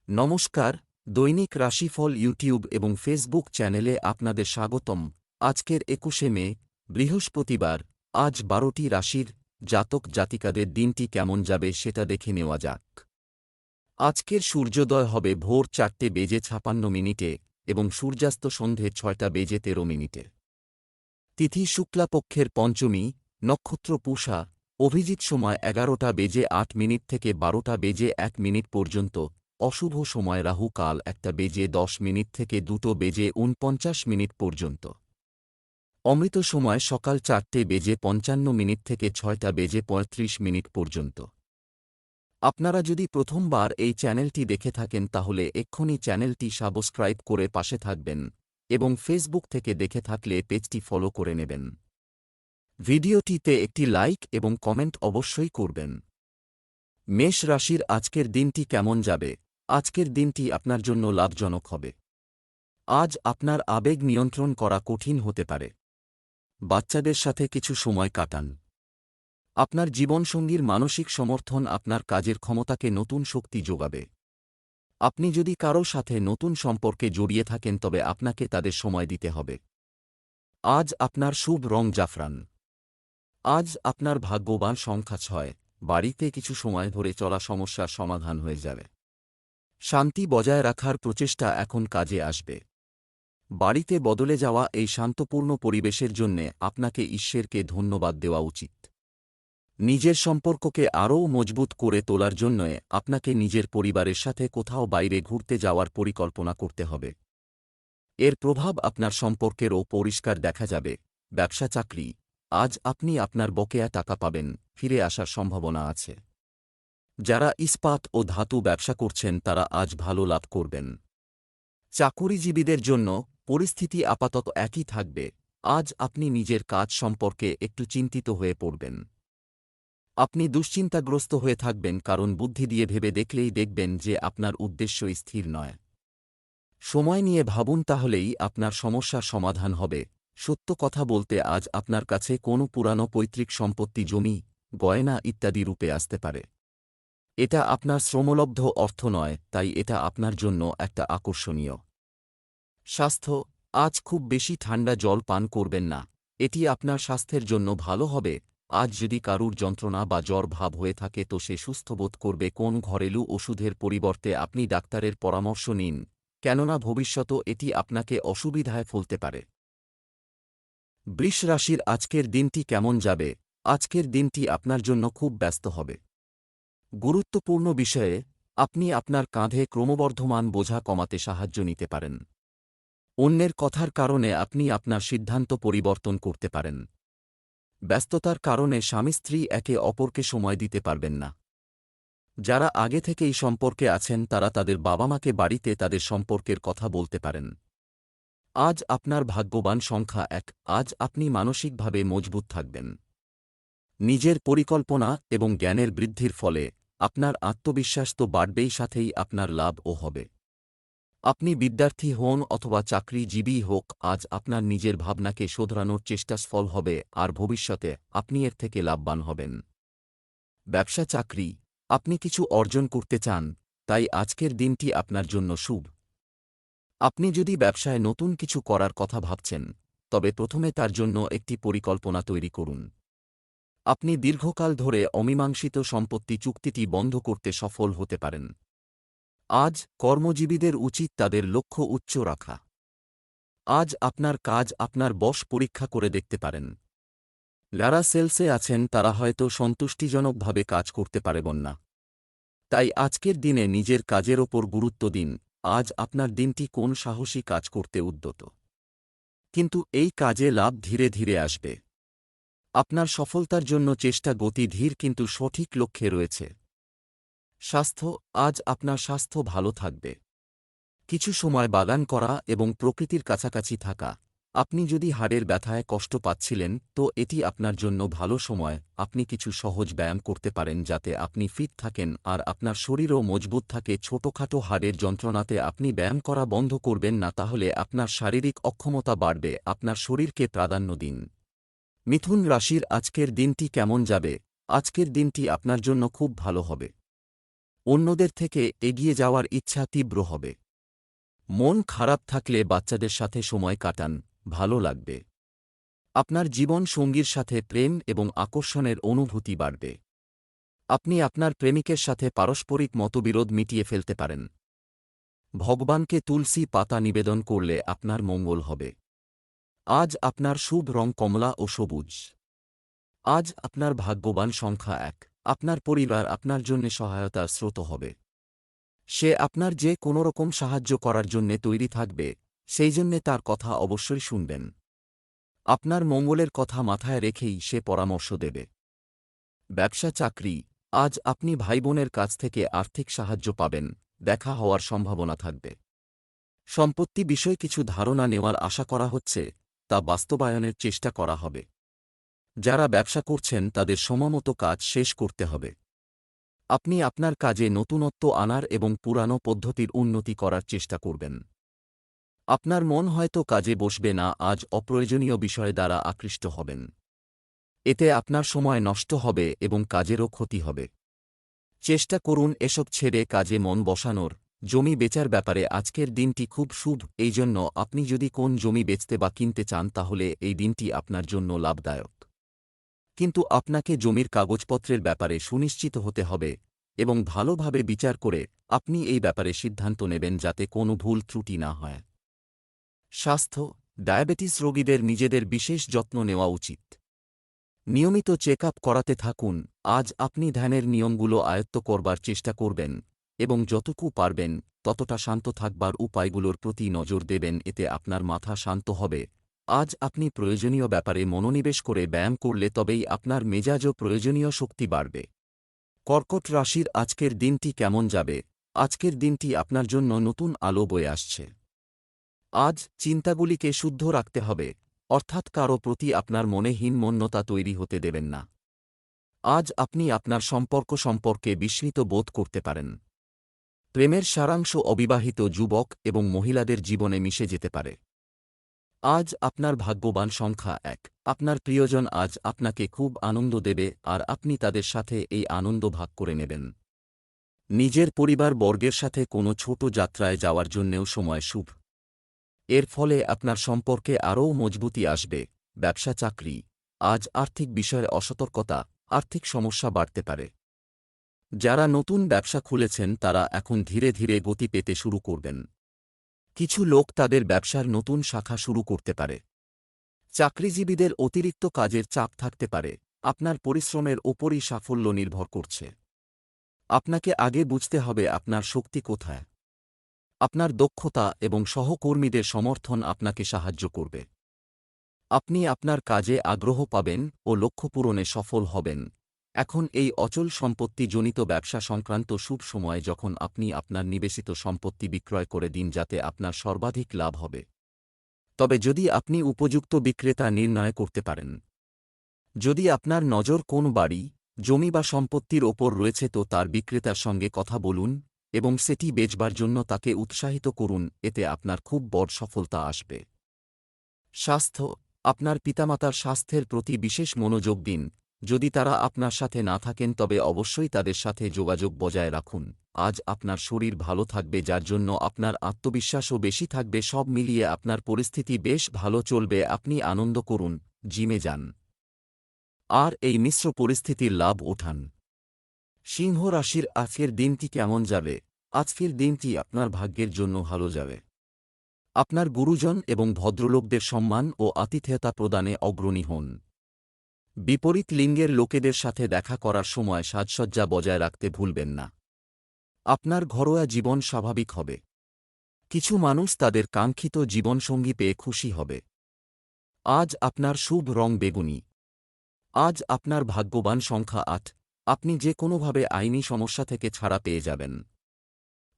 নমস্কার, দৈনিক রাশিফল ইউটিউব এবং ফেসবুক চ্যানেলে আপনাদের স্বাগতম। আজকের ২১শে মে, বৃহস্পতিবার। আজ ১২টি রাশির জাতক জাতিকাদের দিনটি কেমন যাবে সেটা দেখে নেওয়া যাক। আজকের সূর্যোদয় হবে ভোর ৪:৫৬ এবং সূর্যাস্ত সন্ধে ৬:১৩। তিথি শুক্লাপক্ষের পঞ্চমী, নক্ষত্র পূষা, অভিজিৎ সময় ১১:০৮ থেকে ১২:০১ পর্যন্ত, অশুভ সময় রাহু কাল ১:১০ থেকে ২:৪৯ পর্যন্ত। অমৃত সময় সকাল ৪:৫৫ থেকে ৬:৩৫ পর্যন্ত। আপনারা যদি প্রথমবার এই চ্যানেলটি দেখে থাকেন তাহলে এক্ষুনি চ্যানেলটি সাবস্ক্রাইব করে পাশে থাকবেন এবং ফেসবুক থেকে দেখে থাকলে পেজটি ফলো করে নেবেন। ভিডিওটিতে একটি লাইক এবং কমেন্ট অবশ্যই করবেন। মেষ রাশির আজকের দিনটি কেমন যাবে? আজকের দিনটি আপনার জন্য লাভজনক হবে। আজ আপনার আবেগ নিয়ন্ত্রণ করা কঠিন হতে পারে। বাচ্চাদের সাথে কিছু সময় কাটান। আপনার জীবনসঙ্গীর মানসিক সমর্থন আপনার কাজের ক্ষমতাকে নতুন শক্তি যোগাবে। আপনি যদি কারও সাথে নতুন সম্পর্কে জড়িয়ে থাকেন তবে আপনাকে তাদের সময় দিতে হবে। আজ আপনার শুভ রং জাফরান। আজ আপনার ভাগ্যবান সংখ্যা ৬। বাড়িতে কিছু সময় ধরে চলা সমস্যার সমাধান হয়ে যাবে। শান্তি বজায় রাখার প্রচেষ্টা এখন কাজে আসবে। বাড়িতে বদলে যাওয়া এই শান্তপূর্ণ পরিবেশের জন্যে আপনাকে ঈশ্বরকে ধন্যবাদ দেওয়া উচিত। নিজের সম্পর্ককে আরও মজবুত করে তোলার জন্য আপনাকে নিজের পরিবারের সাথে কোথাও বাইরে ঘুরতে যাওয়ার পরিকল্পনা করতে হবে। এর প্রভাব আপনার সম্পর্কেরও পরিষ্কার দেখা যাবে। ব্যবসা চাকরি, আজ আপনি আপনার বকেয়া টাকা পাবেন, ফিরে আসার সম্ভাবনা আছে। যারা ইস্পাত ও ধাতু ব্যবসা করছেন তারা আজ ভালো লাভ করবেন। চাকুরিজীবীদের জন্য পরিস্থিতি আপাতত একই থাকবে। আজ আপনি নিজের কাজ সম্পর্কে একটু চিন্তিত হয়ে পড়বেন। আপনি দুশ্চিন্তাগ্রস্ত হয়ে থাকবেন কারণ বুদ্ধি দিয়ে ভেবে দেখলেই দেখবেন যে আপনার উদ্দেশ্য স্থির নয়। সময় নিয়ে ভাবুন, তাহলেই আপনার সমস্যার সমাধান হবে। সত্য কথা বলতে আজ আপনার কাছে কোনো পুরানো পৈতৃক সম্পত্তি, জমি, গয়না ইত্যাদি রূপে আসতে পারে। এটা আপনার শ্রমলব্ধ অর্থ নয়, তাই এটা আপনার জন্য একটা আকর্ষণীয়। স্বাস্থ্য, আজ খুব বেশি ঠান্ডা জল পান করবেন না, এটি আপনার স্বাস্থ্যের জন্য ভালো হবে। আজ যদি কারুর যন্ত্রণা বা জ্বর ভাব হয়ে থাকে তো সে সুস্থ বোধ করবে। কোন ঘরেলু ওষুধের পরিবর্তে আপনি ডাক্তারের পরামর্শ নিন, কেননা ভবিষ্যতে এটি আপনাকে অসুবিধায় ফেলতে পারে। বৃষ রাশির আজকের দিনটি কেমন যাবে? আজকের দিনটি আপনার জন্য খুব ব্যস্ত হবে। গুরুত্বপূর্ণ বিষয়ে আপনি আপনার কাঁধে ক্রমবর্ধমান বোঝা কমাতে সাহায্য নিতে পারেন। অন্যের কথার কারণে আপনি আপনার সিদ্ধান্ত পরিবর্তন করতে পারেন। ব্যস্ততার কারণে স্বামী স্ত্রী একে অপরকে সময় দিতে পারবেন না। যারা আগে থেকেই সম্পর্কে আছেন তারা তাদের বাবা মাকে বাড়িতে তাদের সম্পর্কের কথা বলতে পারেন। আজ আপনার ভাগ্যবান সংখ্যা ১। আজ আপনি মানসিকভাবে মজবুত থাকবেন। নিজের পরিকল্পনা এবং জ্ঞানের বৃদ্ধির ফলে আপনার আত্মবিশ্বাস তো বাড়বেই, সাথেই আপনার লাভও হবে। আপনি বিদ্যার্থী হন অথবা চাকরিজীবী হোক, আজ আপনার নিজের ভাবনাকে শোধরানোর চেষ্টা সফল হবে আর ভবিষ্যতে আপনি এর থেকে লাভবান হবেন। ব্যবসা চাকরি, আপনি কিছু অর্জন করতে চান, তাই আজকের দিনটি আপনার জন্য শুভ। আপনি যদি ব্যবসায় নতুন কিছু করার কথা ভাবছেন, তবে প্রথমে তার জন্য একটি পরিকল্পনা তৈরি করুন। আপনি দীর্ঘকাল ধরে অমীমাংসিত সম্পত্তি চুক্তিটি বন্ধ করতে সফল হতে পারেন। আজ কর্মজীবীদের উচিত তাদের লক্ষ্য উচ্চ রাখা। আজ আপনার কাজ আপনার বস পরীক্ষা করে দেখতে পারেন। যারা সেলসে আছেন তারা হয়তো সন্তুষ্টিজনকভাবে কাজ করতে পারবেন না। তাই আজকের দিনে নিজের কাজের ওপর গুরুত্ব দিন। আজ আপনার দিনটি কোন সাহসী কাজ করতে উদ্যত, কিন্তু এই কাজে লাভ ধীরে ধীরে আসবে। আপনার সফলতার জন্য চেষ্টা গতি ধীর কিন্তু সঠিক লক্ষ্যে রয়েছে। স্বাস্থ্য, আজ আপনার স্বাস্থ্য ভালো থাকবে। কিছু সময় বাগান করা এবং প্রকৃতির কাছাকাছি থাকা। আপনি যদি হাড়ের ব্যথায় কষ্ট পাচ্ছিলেন তো এটি আপনার জন্য ভালো সময়। আপনি কিছু সহজ ব্যায়াম করতে পারেন যাতে আপনি ফিট থাকেন আর আপনার শরীরও মজবুত থাকে। ছোটখাটো হাড়ের যন্ত্রণাতে আপনি ব্যায়াম করা বন্ধ করবেন না, তাহলে আপনার শারীরিক অক্ষমতা বাড়বে। আপনার শরীরকে প্রাধান্য দিন। মিথুন রাশির আজকের দিনটি কেমন যাবে? আজকের দিনটি আপনার জন্য খুব ভালো হবে। অন্যদের থেকে এগিয়ে যাওয়ার ইচ্ছা তীব্র হবে। মন খারাপ থাকলে বাচ্চাদের সাথে সময় কাটান, ভালো লাগবে। আপনার জীবন সঙ্গীর সাথে প্রেম এবং আকর্ষণের অনুভূতি বাড়বে। আপনি আপনার প্রেমিকের সাথে পারস্পরিক মতবিরোধ মিটিয়ে ফেলতে পারেন। ভগবানকে তুলসী পাতা নিবেদন করলে আপনার মঙ্গল হবে। আজ আপনার শুভ রং কমলা ও সবুজ। আজ আপনার ভাগ্যবান সংখ্যা 1। আপনার পরিবার আপনার জন্য সহায়তার স্রোত হবে। সে আপনার যে কোনোরকম সাহায্য করার জন্যে তৈরি থাকবে, সেই জন্যে তার কথা অবশ্যই শুনবেন। আপনার মঙ্গলের কথা মাথায় রেখেই সে পরামর্শ দেবে। ব্যবসা চাকরি, আজ আপনি ভাইবোনের কাছ থেকে আর্থিক সাহায্য পাবেন, দেখা হওয়ার সম্ভাবনা থাকবে। সম্পত্তি বিষয়ে কিছু ধারণা নেওয়ার আশা করা হচ্ছে, তা বাস্তবায়নের চেষ্টা করা হবে। যারা ব্যবসা করছেন তাদের সময়মতো কাজ শেষ করতে হবে। আপনি আপনার কাজে নতুনত্ব আনার এবং পুরানো পদ্ধতির উন্নতি করার চেষ্টা করবেন। আপনার মন হয়তো কাজে বসবে না, আজ অপ্রয়োজনীয় বিষয় দ্বারা আকৃষ্ট হবেন। এতে আপনার সময় নষ্ট হবে এবং কাজেরও ক্ষতি হবে। চেষ্টা করুন এসব ছেড়ে কাজে মন বসানোর। জমি বেচার ব্যাপারে আজকের দিনটি খুব শুভ, এই জন্য আপনি যদি কোন জমি বেচতে বা কিনতে চান তাহলে এই দিনটি আপনার জন্য লাভদায়ক। কিন্তু আপনাকে জমির কাগজপত্রের ব্যাপারে সুনিশ্চিত হতে হবে এবং ভালোভাবে বিচার করে আপনি এই ব্যাপারে সিদ্ধান্ত নেবেন যাতে কোনো ভুল ত্রুটি না হয়। স্বাস্থ্য, ডায়াবেটিস রোগীদের নিজেদের বিশেষ যত্ন নেওয়া উচিত। নিয়মিত চেক আপ করাতে থাকুন। আজ আপনি ধ্যানের নিয়মগুলো আয়ত্ত করবার চেষ্টা করবেন এবং যতটুকু পারবেন ততটা শান্ত থাকবার উপায়গুলোর প্রতি নজর দেবেন, এতে আপনার মাথা শান্ত হবে। আজ আপনি প্রয়োজনীয় ব্যাপারে মনোনিবেশ করে ব্যায়াম করলে তবেই আপনার মেজাজও প্রয়োজনীয় শক্তি বাড়বে। কর্কট রাশির আজকের দিনটি কেমন যাবে? আজকের দিনটি আপনার জন্য নতুন আলো বয়ে আসছে। আজ চিন্তাগুলিকে শুদ্ধ রাখতে হবে, অর্থাৎ কারও প্রতি আপনার মনে হীনমন্যতা তৈরি হতে দেবেন না। আজ আপনি আপনার সম্পর্ক সম্পর্কে বিস্মিত বোধ করতে পারেন। প্রেমের সারাংশ অবিবাহিত যুবক এবং মহিলাদের জীবনে মিশে যেতে পারে। আজ আপনার ভাগ্যবান সংখ্যা 1। আপনার প্রিয়জন আজ আপনাকে খুব আনন্দ দেবে আর আপনি তাদের সাথে এই আনন্দ ভাগ করে নেবেন। নিজের পরিবার বর্গের সাথে কোনো ছোট যাত্রায় যাওয়ার জন্যেও সময় শুভ। এর ফলে আপনার সম্পর্কে আরও মজবুতি আসবে। ব্যবসা চাকরি, আজ আর্থিক বিষয়ে অসতর্কতা, আর্থিক সমস্যা বাড়তে পারে। যারা নতুন ব্যবসা খুলেছেন তারা এখন ধীরে ধীরে গতি পেতে শুরু করবেন। কিছু লোক তাদের ব্যবসার নতুন শাখা শুরু করতে পারে। চাকরিজীবীদের অতিরিক্ত কাজের চাপ থাকতে পারে। আপনার পরিশ্রমের ওপরই সাফল্য নির্ভর করছে। আপনাকে আগে বুঝতে হবে আপনার শক্তি কোথায়। আপনার দক্ষতা এবং সহকর্মীদের সমর্থন আপনাকে সাহায্য করবে। আপনি আপনার কাজে আগ্রহ পাবেন ও লক্ষ্য পূরণে সফল হবেন। এখন এই অচল সম্পত্তিজনিত ব্যবসা সংক্রান্ত শুভ সময় যখন আপনি আপনার নিবেশিত সম্পত্তি বিক্রয় করে দিন যাতে আপনার সর্বাধিক লাভ হবে। তবে যদি আপনি উপযুক্ত বিক্রেতা নির্ণয় করতে পারেন। যদি আপনার নজর কোন বাড়ি, জমি বা সম্পত্তির ওপর রয়েছে তো তার বিক্রেতার সঙ্গে কথা বলুন এবং সেটি বেচবার জন্য তাকে উৎসাহিত করুন, এতে আপনার খুব বড় সফলতা আসবে। স্বাস্থ্য, আপনার পিতামাতার স্বাস্থ্যের প্রতি বিশেষ মনোযোগ দিন। যদি তারা আপনার সাথে না থাকেন তবে অবশ্যই তাদের সাথে যোগাযোগ বজায় রাখুন। আজ আপনার শরীর ভালো থাকবে যার জন্য আপনার আত্মবিশ্বাসও বেশি থাকবে। সব মিলিয়ে আপনার পরিস্থিতি বেশ ভালো চলবে। আপনি আনন্দ করুন, জিমে যান আর এই মিশ্র পরিস্থিতির লাভ ওঠান। সিংহ রাশির আজকের দিনটি কেমন যাবে? আজকের দিনটি আপনার ভাগ্যের জন্য ভালো যাবে। আপনার গুরুজন এবং ভদ্রলোকদের সম্মান ও আতিথেয়তা প্রদানে অগ্রণী হন। বিপরীত লিঙ্গের লোকেদের সাথে দেখা করার সময় সাজসজ্জা বজায় রাখতে ভুলবেন না। আপনার ঘরোয়া জীবন স্বাভাবিক হবে। কিছু মানুষ তাদের কাঙ্ক্ষিত জীবনসঙ্গী পেয়ে খুশি হবে। আজ আপনার শুভ রং বেগুনি। আজ আপনার ভাগ্যবান সংখ্যা 8। আপনি যে কোনোভাবে আইনি সমস্যা থেকে ছাড়া পেয়ে যাবেন।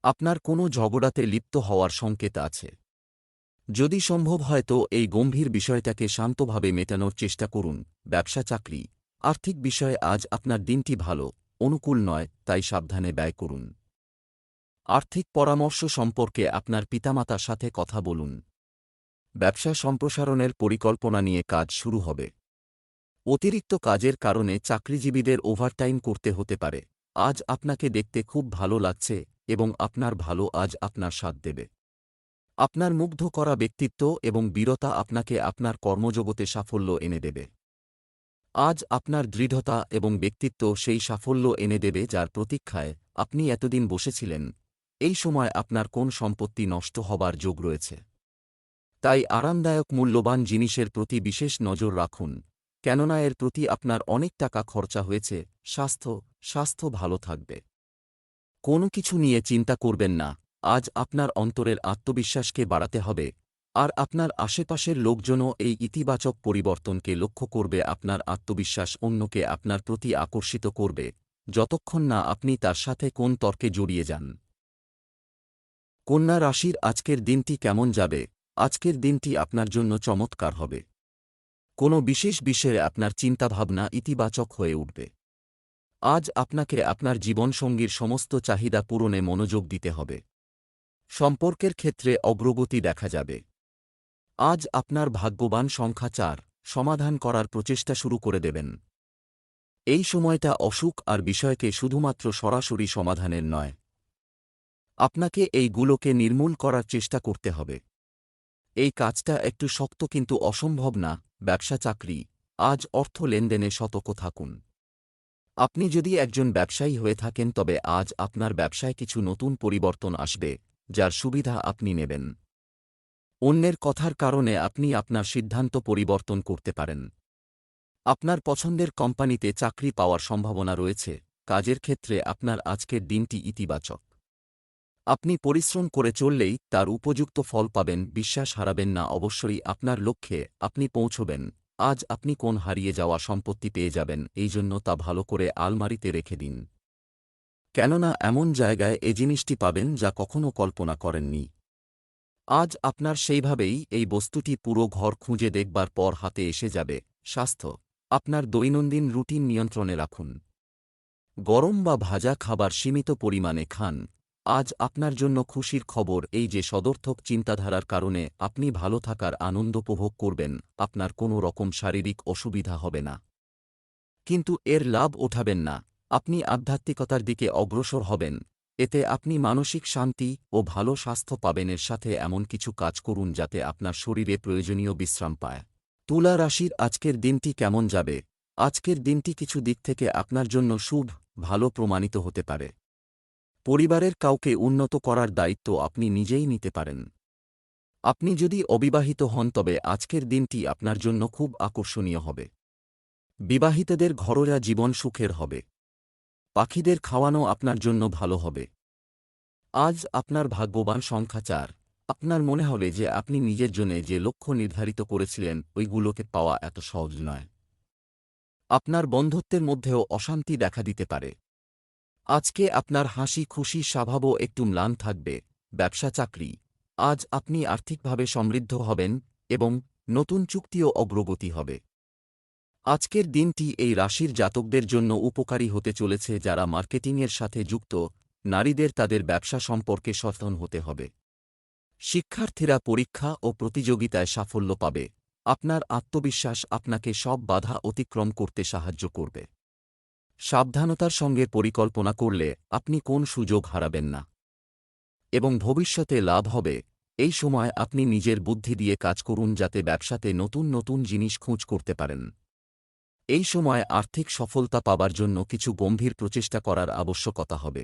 আপনার কোনো ঝগড়াতে লিপ্ত হওয়ার সংকেত আছে। যদি সম্ভব হয় তো এই গম্ভীর বিষয়টাকে শান্তভাবে মেটানোর চেষ্টা করুন। ব্যবসা চাকরি, আর্থিক বিষয়ে আজ আপনার দিনটি ভালো, অনুকূল নয়, তাই সাবধানে ব্যয় করুন। আর্থিক পরামর্শ সম্পর্কে আপনার পিতামাতার সাথে কথা বলুন। ব্যবসা সম্প্রসারণের পরিকল্পনা নিয়ে কাজ শুরু হবে। অতিরিক্ত কাজের কারণে চাকরিজীবীদের ওভারটাইম করতে হতে পারে। আজ আপনাকে দেখতে খুব ভালো লাগছে এবং আপনার ভালো আজ আপনার সাথ দেবে। আপনার মুগ্ধ করা ব্যক্তিত্ব এবং বীরতা আপনাকে আপনার কর্মজগতে সাফল্য এনে দেবে। আজ আপনার দৃঢ়তা এবং ব্যক্তিত্ব সেই সাফল্য এনে দেবে যার প্রতীক্ষায় আপনি এতদিন বসেছিলেন। এই সময় আপনার কোন সম্পত্তি নষ্ট হবার যোগ রয়েছে। তাই আরামদায়ক মূল্যবান জিনিসের প্রতি বিশেষ নজর রাখুন, কেননা এর প্রতি আপনার অনেক টাকা খরচা হয়েছে। স্বাস্থ্য ভালো থাকবে। কোনো কিছু নিয়ে চিন্তা করবেন না। আজ আপনার অন্তরের আত্মবিশ্বাসকে বাড়াতে হবে, আর আপনার আশেপাশের লোকজনও এই ইতিবাচক পরিবর্তনকে লক্ষ্য করবে। আপনার আত্মবিশ্বাস অন্যকে আপনার প্রতি আকর্ষিত করবে, যতক্ষণ না আপনি তার সাথে কোন তর্কে জড়িয়ে যান। কন্যা রাশির আজকের দিনটি কেমন যাবে? আজকের দিনটি আপনার জন্য চমৎকার হবে। কোনো বিশেষ বিষয়ে আপনার চিন্তাভাবনা ইতিবাচক হয়ে উঠবে। আজ আপনাকে আপনার জীবনসঙ্গীর সমস্ত চাহিদা পূরণে মনোযোগ দিতে হবে। সম্পর্কের ক্ষেত্রে অগ্রগতি দেখা যাবে। আজ আপনার ভাগ্যবান সংখ্যা 4, সমাধান করার প্রচেষ্টা শুরু করে দেবেন। এই সময়টা অসুখ আর বিষয়কে শুধুমাত্র সরাসরি সমাধানের নয়, আপনাকে এইগুলোকে নির্মূল করার চেষ্টা করতে হবে। এই কাজটা একটু শক্ত কিন্তু অসম্ভব না। ব্যবসা চাকরি, আজ অর্থ লেনদেনে সতর্ক থাকুন। আপনি যদি একজন ব্যবসায়ী হয়ে থাকেন তবে আজ আপনার ব্যবসায় কিছু নতুন পরিবর্তন আসবে, যার সুবিধা আপনি নেবেন। অন্যের কথার কারণে আপনি আপনার সিদ্ধান্ত পরিবর্তন করতে পারেন। আপনার পছন্দের কোম্পানিতে চাকরি পাওয়ার সম্ভাবনা রয়েছে। কাজের ক্ষেত্রে আপনার আজকের দিনটি ইতিবাচক। আপনি পরিশ্রম করে চললেই তার উপযুক্ত ফল পাবেন। বিশ্বাস হারাবেন না, অবশ্যই আপনার লক্ষ্যে আপনি পৌঁছবেন। আজ আপনি কোন হারিয়ে যাওয়া সম্পত্তি পেয়ে যাবেন, এই জন্য তা ভালো করে আলমারিতে রেখে দিন, কেননা এমন জায়গায় এ জিনিসটি পাবেন যা কখনো কল্পনা করেননি। আজ আপনার সেইভাবেই এই বস্তুটি পুরো ঘর খুঁজে দেখবার পর হাতে এসে যাবে। স্বাস্থ্য, আপনার দৈনন্দিন রুটিন নিয়ন্ত্রণে রাখুন। গরম বা ভাজা খাবার সীমিত পরিমাণে খান। আজ আপনার জন্য খুশির খবর এই যে সদর্থক চিন্তাধারার কারণে আপনি ভালো থাকার আনন্দ উপভোগ করবেন। আপনার কোনো রকম শারীরিক অসুবিধা হবে না, কিন্তু এর লাভ ওঠাবেন না। আপনি আধ্যাত্মিকতার দিকে অগ্রসর হবেন, এতে আপনি মানসিক শান্তি ও ভালো স্বাস্থ্য পাবেন। এর সাথে এমন কিছু কাজ করুন যাতে আপনার শরীরে প্রয়োজনীয় বিশ্রাম পায়। তুলা রাশির আজকের দিনটি কেমন যাবে? আজকের দিনটি কিছু দিক থেকে আপনার জন্য শুভ, ভালো প্রমাণিত হতে পারে। পরিবারের কাউকে উন্নত করার দায়িত্ব আপনি নিজেই নিতে পারেন। আপনি যদি অবিবাহিত হন তবে আজকের দিনটি আপনার জন্য খুব আকর্ষণীয় হবে। বিবাহিতদের ঘরোয়া জীবন সুখের হবে। পাখিদের খাওয়ানো আপনার জন্য ভালো হবে। আজ আপনার ভাগ্যবান সংখ্যা 4। আপনার মনে হবে যে আপনি নিজের জন্য যে লক্ষ্য নির্ধারিত করেছিলেন ওইগুলোকে পাওয়া এত সহজ নয়। আপনার বন্ধুত্বের মধ্যেও অশান্তি দেখা দিতে পারে। আজকে আপনার হাসি খুশি স্বভাবও একটু ম্লান থাকবে। ব্যবসা চাকরি, আজ আপনি আর্থিকভাবে সমৃদ্ধ হবেন এবং নতুন চুক্তিও অগ্রগতি হবে। আজকের দিনটি এই রাশির জাতকদের জন্য উপকারী হতে চলেছে। যারা মার্কেটিংয়ের সাথে যুক্ত, নারীদের তাদের ব্যবসা সম্পর্কে সচেতন হতে হবে। শিক্ষার্থীরা পরীক্ষা ও প্রতিযোগিতায় সাফল্য পাবে। আপনার আত্মবিশ্বাস আপনাকে সব বাধা অতিক্রম করতে সাহায্য করবে। সাবধানতার সঙ্গে পরিকল্পনা করলে আপনি কোন সুযোগ হারাবেন না এবং ভবিষ্যতে লাভ হবে। এই সময় আপনি নিজের বুদ্ধি দিয়ে কাজ করুন যাতে ব্যবসাতে নতুন নতুন জিনিস খোঁজ করতে পারেন। এই সময় আর্থিক সফলতা পাবার জন্য কিছু গম্ভীর প্রচেষ্টা করার আবশ্যকতা হবে।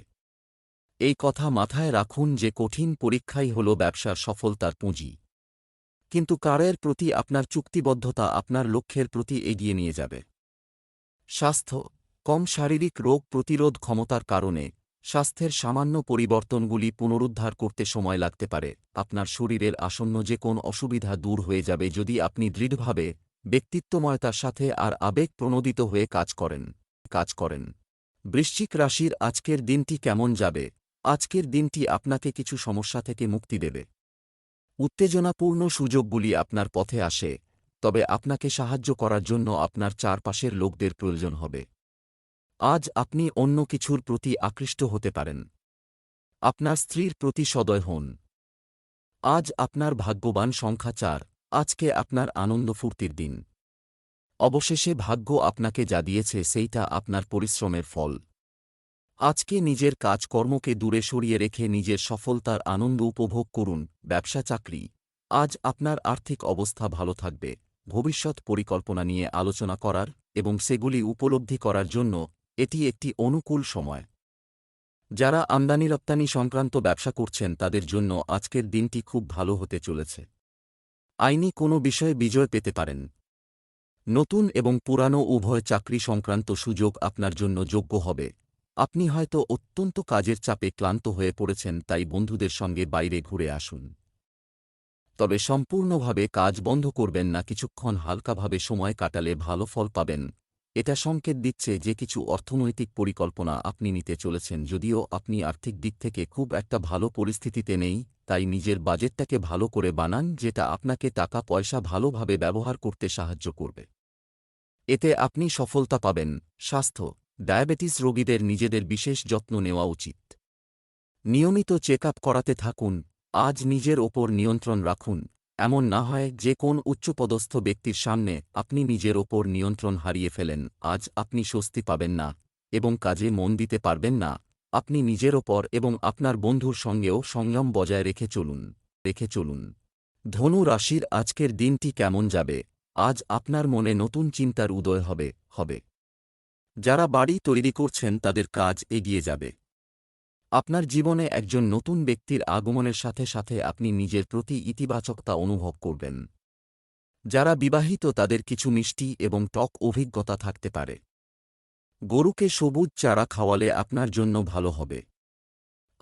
এই কথা মাথায় রাখুন যে কঠিন পরীক্ষাই হল ব্যবসার সফলতার পুঁজি। কিন্তু কারের প্রতি আপনার চুক্তিবদ্ধতা আপনার লক্ষ্যের প্রতি এগিয়ে নিয়ে যাবে। স্বাস্থ্য, কম শারীরিক রোগ প্রতিরোধ ক্ষমতার কারণে স্বাস্থ্যের সামান্য পরিবর্তনগুলি পুনরুদ্ধার করতে সময় লাগতে পারে। আপনার শরীরের আসন্ন যে কোন অসুবিধা দূর হয়ে যাবে যদি আপনি দৃঢ়ভাবে, ব্যক্তিত্বময়তার সাথে আর আবেগ প্রণোদিত হয়ে কাজ করেন। বৃশ্চিক রাশির আজকের দিনটি কেমন যাবে? আজকের দিনটি আপনাকে কিছু সমস্যা থেকে মুক্তি দেবে। উত্তেজনাপূর্ণ সুযোগগুলি আপনার পথে আসে, তবে আপনাকে সাহায্য করার জন্য আপনার চারপাশের লোকদের প্রয়োজন হবে। আজ আপনি অন্য কিছুর প্রতি আকৃষ্ট হতে পারেন। আপনার স্ত্রীর প্রতি সদয় হন। আজ আপনার ভাগ্যবান সংখ্যা 4। আজকে আপনার আনন্দ ফুর্তির দিন। অবশেষে ভাগ্য আপনাকে যা দিয়েছে সেইটা আপনার পরিশ্রমের ফল। আজকে নিজের কাজকর্মকে দূরে সরিয়ে রেখে নিজের সফলতার আনন্দ উপভোগ করুন। ব্যবসা চাকরি, আজ আপনার আর্থিক অবস্থা ভালো থাকবে। ভবিষ্যৎ পরিকল্পনা নিয়ে আলোচনা করার এবং সেগুলি উপলব্ধি করার জন্য এটি একটি অনুকূল সময়। যারা আমদানি রপ্তানি সংক্রান্ত ব্যবসা করছেন তাদের জন্য আজকের দিনটি খুব ভালো হতে চলেছে। আইনি কোনো বিষয়ে বিজয় পেতে পারেন। নতুন এবং পুরানো উভয় চাকরি সংক্রান্ত সুযোগ আপনার জন্য যোগ্য হবে। আপনি হয়তো অত্যন্ত কাজের চাপে ক্লান্ত হয়ে পড়েছেন, তাই বন্ধুদের সঙ্গে বাইরে ঘুরে আসুন। তবে সম্পূর্ণভাবে কাজ বন্ধ করবেন না, কিছুক্ষণ হালকাভাবে সময় কাটালে ভালো ফল পাবেন। এটা সংকেত দিচ্ছে যে কিছু অর্থনৈতিক পরিকল্পনা আপনি নিতে চলেছেন। যদিও আপনি আর্থিক দিক থেকে খুব একটা ভালো পরিস্থিতিতে নেই, তাই নিজের বাজেটটাকে ভালো করে বানান, যেটা আপনাকে টাকা পয়সা ভালোভাবে ব্যবহার করতে সাহায্য করবে। এতে আপনি সফলতা পাবেন। স্বাস্থ্য, ডায়াবেটিস রোগীদের নিজেদের বিশেষ যত্ন নেওয়া উচিত। নিয়মিত চেক আপ করাতে থাকুন। আজ নিজের ওপর নিয়ন্ত্রণ রাখুন। এমন না হয় যে কোন উচ্চপদস্থ ব্যক্তির সামনে আপনি নিজের ওপর নিয়ন্ত্রণ হারিয়ে ফেলেন। আজ আপনি স্বস্তি পাবেন না এবং কাজে মন দিতে পারবেন না। আপনি নিজের ওপর এবং আপনার বন্ধুর সঙ্গেও সংযম বজায় রেখে চলুন। ধনু রাশির আজকের দিনটি কেমন যাবে? আজ আপনার মনে নতুন চিন্তার উদয় হবে। যারা বাড়ি তৈরি করছেন তাদের কাজ এগিয়ে যাবে। আপনার জীবনে একজন নতুন ব্যক্তির আগমনের সাথে সাথে আপনি নিজের প্রতি ইতিবাচকতা অনুভব করবেন। যারা বিবাহিত তাদের কিছু মিষ্টি এবং টক অভিজ্ঞতা থাকতে পারে। গরুকে সবুজ চারা খাওয়ালে আপনার জন্য ভালো হবে।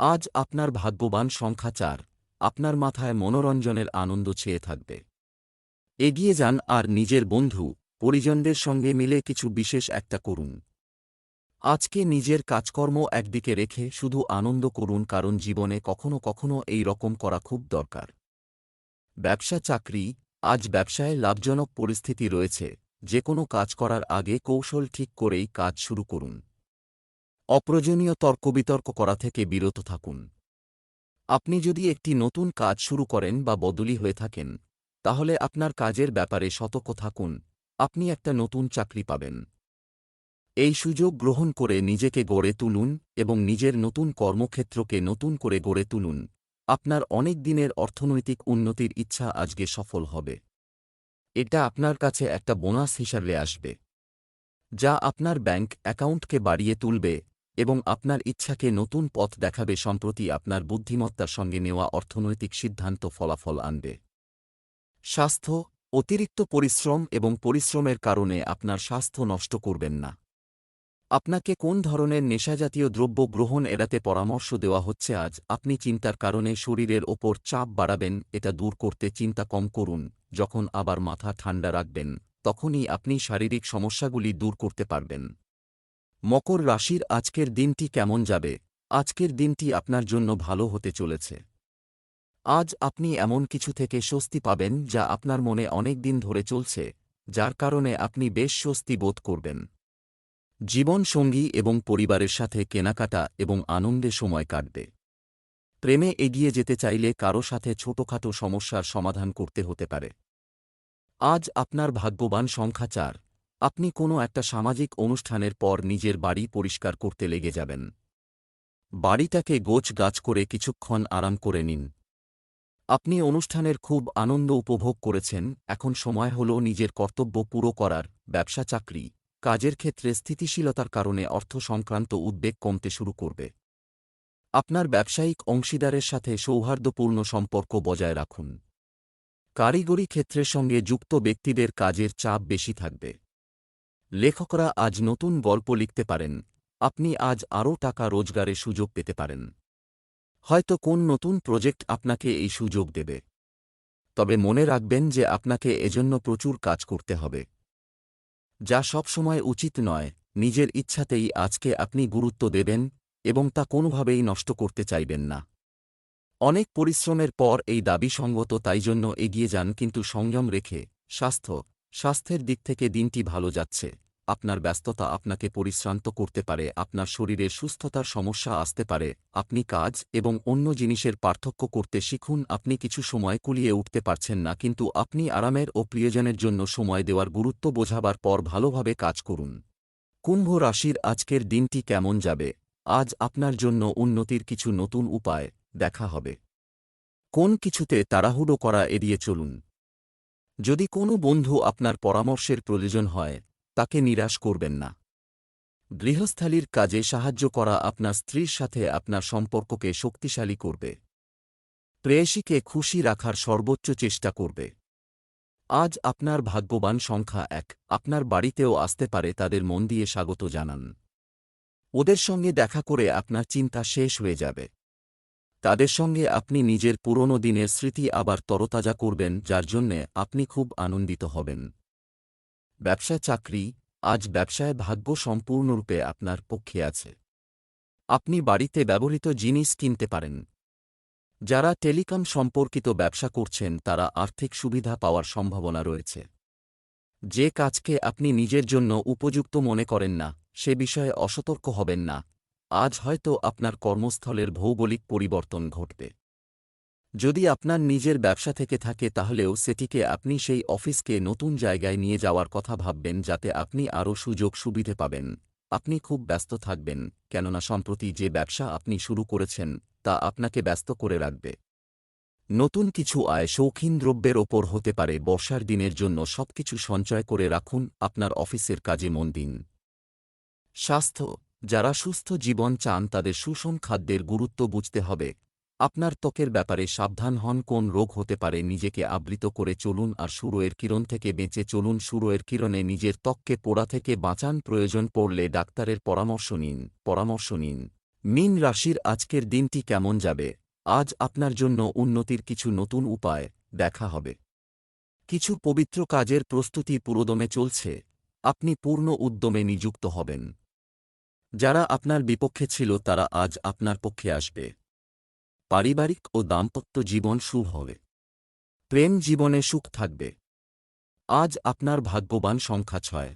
আজ আপনার ভাগ্যবান সংখ্যা 4। আপনার মাথায় মনোরঞ্জনের আনন্দ ছেয়ে থাকবে। এগিয়ে যান আর নিজের বন্ধু পরিজনদের সঙ্গে মিলে কিছু বিশেষ একটা করুন। আজকে নিজের কাজকর্ম একদিকে রেখে শুধু আনন্দ করুন, কারণ জীবনে কখনো কখনো এই রকম করা খুব দরকার। ব্যবসা চাকরি, আজ ব্যবসায় লাভজনক পরিস্থিতি রয়েছে। যে কোনো কাজ করার আগে কৌশল ঠিক করেই কাজ শুরু করুন। অপ্রয়োজনীয় তর্কবিতর্ক করা থেকে বিরত থাকুন। আপনি যদি একটি নতুন কাজ শুরু করেন বা বদলি হয়ে থাকেন, তাহলে আপনার কাজের ব্যাপারে সতর্ক থাকুন। আপনি একটা নতুন চাকরি পাবেন। এই সুযোগ গ্রহণ করে নিজেকে গড়ে তুলুন এবং নিজের নতুন কর্মক্ষেত্রকে নতুন করে গড়ে তুলুন। আপনার অনেক দিনের অর্থনৈতিক উন্নতির ইচ্ছা আজকে সফল হবে। এটা আপনার কাছে একটা বোনাস হিসাবে আসবে, যা আপনার ব্যাংক অ্যাকাউন্টকে বাড়িয়ে তুলবে এবং আপনার ইচ্ছাকে নতুন পথ দেখাবে। সম্প্রতি আপনার বুদ্ধিমত্তার সঙ্গে নেওয়া অর্থনৈতিক সিদ্ধান্ত ফলাফল আনবে। স্বাস্থ্য, অতিরিক্ত পরিশ্রম এবং পরিশ্রমের কারণে আপনার স্বাস্থ্য নষ্ট করবেন না। আপনাকে কোন ধরনের নেশাজাতীয় দ্রব্য গ্রহণ এড়াতে পরামর্শ দেওয়া হচ্ছে। আজ আপনি চিন্তার কারণে শরীরের ওপর চাপ বাড়াবেন। এটা দূর করতে চিন্তা কম করুন। যখন আবার মাথা ঠান্ডা রাখবেন, তখনই আপনি শারীরিক সমস্যাগুলি দূর করতে পারবেন। মকর রাশির আজকের দিনটি কেমন যাবে? আজকের দিনটি আপনার জন্য ভালো হতে চলেছে। আজ আপনি এমন কিছু থেকে স্বস্তি পাবেন যা আপনার মনে অনেক দিন ধরে চলছে, যার কারণে আপনি বেশ স্বস্তি বোধ করবেন। জীবনসঙ্গী এবং পরিবারের সাথে কেনাকাটা এবং আনন্দে সময় কাটবে। প্রেমে এগিয়ে যেতে চাইলে কারো সাথে ছোটখাটো সমস্যার সমাধান করতে হতে পারে। আজ আপনার ভাগ্যবান সংখ্যা 4। আপনি কোনো একটা সামাজিক অনুষ্ঠানের পর নিজের বাড়ি পরিষ্কার করতে লেগে যাবেন। বাড়িটাকে গোছগাছ করে কিছুক্ষণ আরাম করে নিন। আপনি অনুষ্ঠানের খুব আনন্দ উপভোগ করেছেন, এখন সময় হল নিজের কর্তব্য পুরো করার। ব্যবসা চাকরি, কাজের ক্ষেত্রে স্থিতিশীলতার কারণে অর্থ সংক্রান্ত উদ্বেগ কমতে শুরু করবে। আপনার ব্যবসায়িক অংশীদারের সাথে সৌহার্দ্যপূর্ণ সম্পর্ক বজায় রাখুন। কারিগরি ক্ষেত্রের সঙ্গে যুক্ত ব্যক্তিদের কাজের চাপ বেশি থাকবে। লেখকরা আজ নতুন গল্প লিখতে পারেন। আপনি আজ আরও টাকা রোজগারের সুযোগ পেতে পারেন। হয়তো কোন নতুন প্রজেক্ট আপনাকে এই সুযোগ দেবে। তবে মনে রাখবেন যে আপনাকে এজন্য প্রচুর কাজ করতে হবে, যা সবসময় উচিত নয়। নিজের ইচ্ছাতেই আজকে আপনি গুরুত্ব দেবেন এবং তা কোনোভাবেই নষ্ট করতে চাইবেন না। অনেক পরিশ্রমের পর এই দাবি সঙ্গত, তাই জন্য এগিয়ে যান, কিন্তু সংযম রেখে। স্বাস্থ্যের দিক থেকে দিনটি ভালো যাচ্ছে। আপনার ব্যস্ততা আপনাকে পরিশ্রান্ত করতে পারে, আপনার শরীরের সুস্থতার সমস্যা আসতে পারে। আপনি কাজ এবং অন্য জিনিসের পার্থক্য করতে শিখুন। আপনি কিছু সময় কুলিয়ে উঠতে পারছেন না, কিন্তু আপনি আরামের ও প্রিয়জনের জন্য সময় দেওয়ার গুরুত্ব বোঝাবার পর ভালোভাবে কাজ করুন। কুম্ভ রাশির আজকের দিনটি কেমন যাবে? আজ আপনার জন্য উন্নতির কিছু নতুন উপায় দেখা হবে। কোন কিছুতে তাড়াহুড়ো করা এড়িয়ে চলুন। যদি কোনো বন্ধু আপনার পরামর্শের প্রয়োজন হয়, তাকে নিরাশ করবেন না। গৃহস্থালির কাজে সাহায্য করা আপনার স্ত্রীর সাথে আপনার সম্পর্ককে শক্তিশালী করবে। প্রেয়সীকে খুশি রাখার সর্বোচ্চ চেষ্টা করবে। আজ আপনার ভাগ্যবান সংখ্যা 1, আপনার বাড়িতেও আসতে পারে, তাদের মন দিয়ে স্বাগত জানান। ওদের সঙ্গে দেখা করে আপনার চিন্তা শেষ হয়ে যাবে। তাদের সঙ্গে আপনি নিজের পুরনো দিনের স্মৃতি আবার তরতাজা করবেন, যার জন্যে আপনি খুব আনন্দিত হবেন। ব্যবসা চাকরি, আজ ব্যবসায় ভাগ্য সম্পূর্ণরূপে আপনার পক্ষে আছে। আপনি বাড়িতে ব্যবহৃত জিনিস কিনতে পারেন। যারা টেলিকম সম্পর্কিত ব্যবসা করছেন তারা আর্থিক সুবিধা পাওয়ার সম্ভাবনা রয়েছে। যে কাজকে আপনি নিজের জন্য উপযুক্ত মনে করেন না, সে বিষয়ে অসতর্ক হবেন না। আজ হয়তো আপনার কর্মস্থলের ভৌগোলিক পরিবর্তন ঘটবে। যদি আপনার নিজের ব্যবসা থেকে থাকে তাহলেও সেটিকে আপনি সেই অফিসকে নতুন জায়গায় নিয়ে যাওয়ার কথা ভাববেন, যাতে আপনি আরও সুযোগ সুবিধে পাবেন। আপনি খুব ব্যস্ত থাকবেন, কেননা সম্প্রতি যে ব্যবসা আপনি শুরু করেছেন তা আপনাকে ব্যস্ত করে রাখবে। নতুন কিছু আয় শৌখিন দ্রব্যের ওপর হতে পারে। বর্ষার দিনের জন্য সবকিছু সঞ্চয় করে রাখুন, আপনার অফিসের কাজে মন দিন। স্বাস্থ্য, যারা সুস্থ জীবন চান তাদের সুষম খাদ্যের গুরুত্ব বুঝতে হবে। আপনার ত্বকের ব্যাপারে সাবধান হন, কোন রোগ হতে পারে। নিজেকে আবৃত করে চলুন আর সূর্যের কিরণ থেকে বেঁচে চলুন। সূর্যের কিরণে নিজের ত্বককে পোড়া থেকে বাঁচান, প্রয়োজন পড়লে ডাক্তারের পরামর্শ নিন। মীন রাশির আজকের দিনটি কেমন যাবে? আজ আপনার জন্য উন্নতির কিছু নতুন উপায় দেখা হবে। কিছু পবিত্র কাজের প্রস্তুতি পুরোদমে চলছে, আপনি পূর্ণ উদ্যমে নিযুক্ত হবেন। যারা আপনার বিপক্ষে ছিল তারা আজ আপনার পক্ষে আসবে। পারিবারিক ও দাম্পত্য জীবন শুভ হবে। প্রেম জীবনে সুখ থাকবে। আজ আপনার ভাগ্যবান সংখ্যা 6।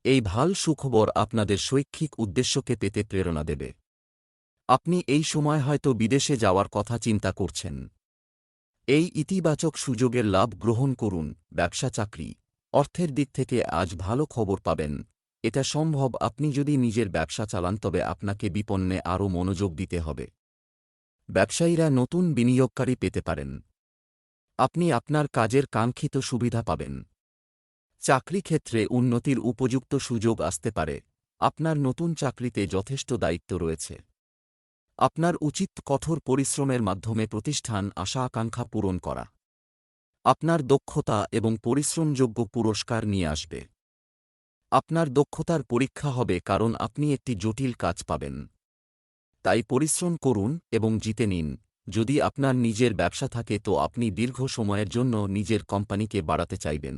এই ভাল সুখবর আপনাদের শৈক্ষিক উদ্দেশ্যকে পেতে প্রেরণা দেবে। আপনি এই সময় হয়তো বিদেশে যাওয়ার কথা চিন্তা করছেন। এই ইতিবাচক সুযোগের লাভ গ্রহণ করুন। ব্যবসা চাকরি, অর্থের দিক থেকে আজ ভালো খবর পাবেন। এটা সম্ভব, আপনি যদি নিজের ব্যবসা চালান তবে আপনাকে বিপণনে আরও মনোযোগ দিতে হবে। ব্যবসায়ীরা নতুন বিনিয়োগকারী পেতে পারেন। আপনি আপনার কাজের কাঙ্ক্ষিত সুবিধা পাবেন। চাকরি ক্ষেত্রে উন্নতির উপযুক্ত সুযোগ আসতে পারে। আপনার নতুন চাকরিতে যথেষ্ট দায়িত্ব রয়েছে। আপনার উচিত কঠোর পরিশ্রমের মাধ্যমে প্রতিষ্ঠান আশা আকাঙ্ক্ষা পূরণ করা। আপনার দক্ষতা এবং পরিশ্রমযোগ্য পুরস্কার নিয়ে আসবে। আপনার দক্ষতার পরীক্ষা হবে, কারণ আপনি একটি জটিল কাজ পাবেন। তাই পরিশ্রম করুন এবং জিতে নিন। যদি আপনার নিজের ব্যবসা থাকে তো আপনি দীর্ঘ সময়ের জন্য নিজের কোম্পানিকে বাড়াতে চাইবেন।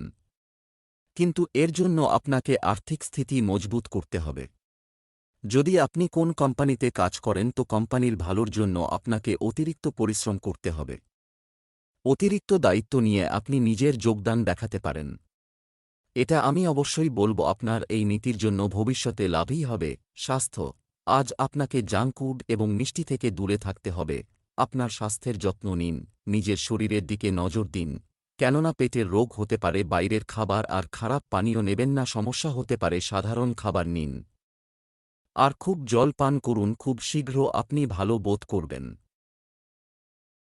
কিন্তু এর জন্য আপনাকে আর্থিক স্থিতি মজবুত করতে হবে। যদি আপনি কোন কোম্পানিতে কাজ করেন তো কোম্পানির ভালোর জন্য আপনাকে অতিরিক্ত পরিশ্রম করতে হবে। অতিরিক্ত দায়িত্ব নিয়ে আপনি নিজের যোগদান দেখাতে পারেন। এটা আমি অবশ্যই বলবো, আপনার এই নীতির জন্য ভবিষ্যতে লাভই হবে। স্বাস্থ্য, আজ আপনাকে জাঙ্ক ফুড এবং মিষ্টি থেকে দূরে থাকতে হবে। আপনার স্বাস্থ্যের যত্ন নিন, নিজের শরীরের দিকে নজর দিন, কেননা পেটের রোগ হতে পারে। বাইরের খাবার আর খারাপ পানীয় নেবেন না, সমস্যা হতে পারে। সাধারণ খাবার নিন আর খুব জল পান করুন, খুব শীঘ্র আপনি ভালো বোধ করবেন।